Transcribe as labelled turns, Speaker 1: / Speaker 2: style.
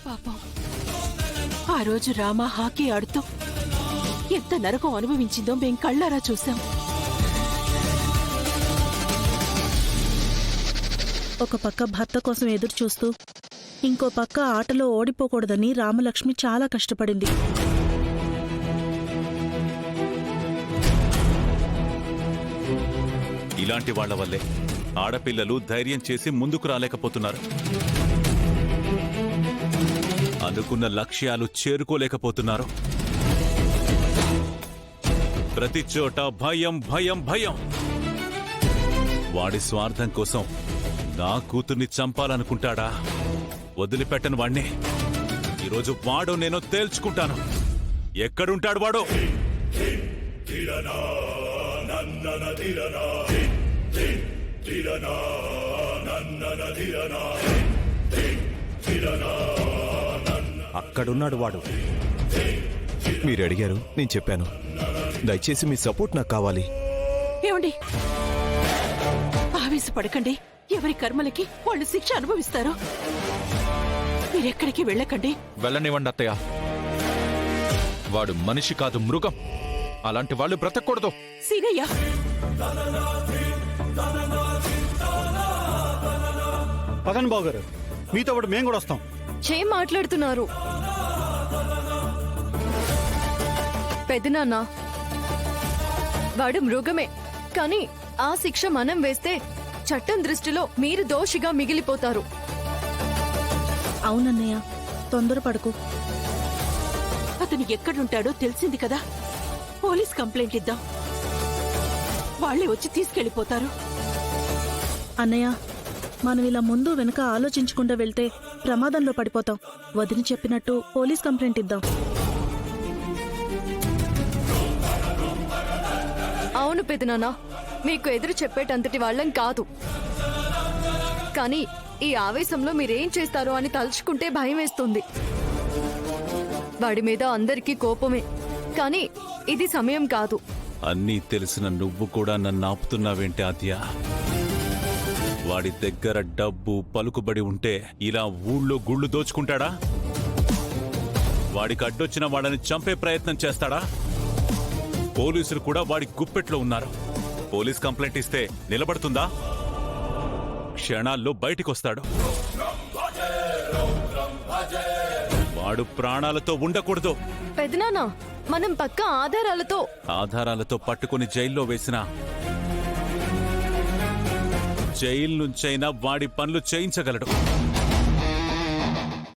Speaker 1: పాపం ఆ రోజు రామ హాకీ ఆడుతూ ఎంత నరకం అనుభవించిందో మేం కళ్ళారా చూసాం.
Speaker 2: ఒక పక్క భర్త కోసం ఎదురు చూస్తూ ఇంకో పక్క ఆటలో ఓడిపోకూడదని రామలక్ష్మి చాలా కష్టపడింది.
Speaker 3: ఇలాంటి వాళ్ల వల్లే ఆడపిల్లలు ధైర్యం చేసి ముందుకు రాలేకపోతున్నారు. అనుకున్న లక్ష్యాలు చేరుకోలేకపోతున్నారు. ప్రతి చోట భయం భయం భయం. వాడి స్వార్థం కోసం నా కూతుర్ని చంపాలనుకుంటాడా? వదిలిపెట్టను వాణ్ణి. ఈరోజు వాడో నేనో తేల్చుకుంటాను. ఎక్కడుంటాడు వాడు?
Speaker 4: అక్కడున్నాడు వాడు. మీరు అడిగారు, నేను చెప్పాను. దయచేసి మీ సపోర్ట్ నాకు కావాలి.
Speaker 1: ఏమండి, ఆవేశపడకండి. ఎవరి కర్మలకి వాళ్ళు శిక్ష అనుభవిస్తారు. మీరెక్కడికి వెళ్ళకండి.
Speaker 5: వెళ్ళనివ్వండి అత్తయ్య. వాడు మనిషి కాదు, మృగం. అలాంటి వాళ్ళు బ్రతకూడదు.
Speaker 1: సీనయ్య,
Speaker 6: పదండి బావగారు, మీతో పాటు మేము కూడా వస్తాం.
Speaker 7: మాట్లాడుతున్నారు పెదనాన్న. వాడు మృగమే, కానీ ఆ శిక్ష మనం వేస్తే చట్టం దృష్టిలో మీరు దోషిగా మిగిలిపోతారు.
Speaker 2: అవునన్నయ్య, తొందరపడకు.
Speaker 1: అతను ఎక్కడుంటాడో తెలిసింది కదా. పోలీస్ కంప్లైంట్ ఇద్దాం. వాళ్లే వచ్చి తీసుకెళ్లిపోతారు.
Speaker 2: అన్నయ్య, మనం ఇలా ముందు వెనక ఆలోచించకుండా వెళ్తే ప్రమాదంలో పడిపోతాం. వదిన చెప్పినట్టు పోలీస్ కంప్లైంట్ ఇద్దాం.
Speaker 7: అవును పెదనాన్న, మీకు ఎదురు చెప్పేటంతటి వాళ్ళం కాదు. కానీ ఈ ఆవేశంలో మీరేం చేస్తారో అని తలుచుకుంటే భయం వేస్తుంది. వాడి మీద అందరికీ కోపమే, కానీ ఇది సమయం కాదు.
Speaker 3: అన్నీ తెలిసిన నువ్వు కూడా నన్ను ఆపుతున్నావేంటి ఆద్య? వాడి దగ్గర డబ్బు పలుకుబడి ఉంటే ఇలా ఊళ్ళో గుళ్ళు దోచుకుంటాడా? వాడికి అడ్డొచ్చిన వాళ్ళని చంపే ప్రయత్నం చేస్తాడా? పోలీసులు కూడా వాడి గుప్పెట్లో ఉన్నారు. పోలీస్ కంప్లైంట్ ఇస్తే నిలబడుతుందా? క్షణాల్లో బయటికొస్తాడు. వాడు ప్రాణాలతో ఉండకూడదు.
Speaker 7: పెదనాన్న, మనం పక్క
Speaker 3: ఆధారాలతో పట్టుకుని జైల్లో వేసినా జైలు నుంచైనా వాడి పనులు చేయించగలడు.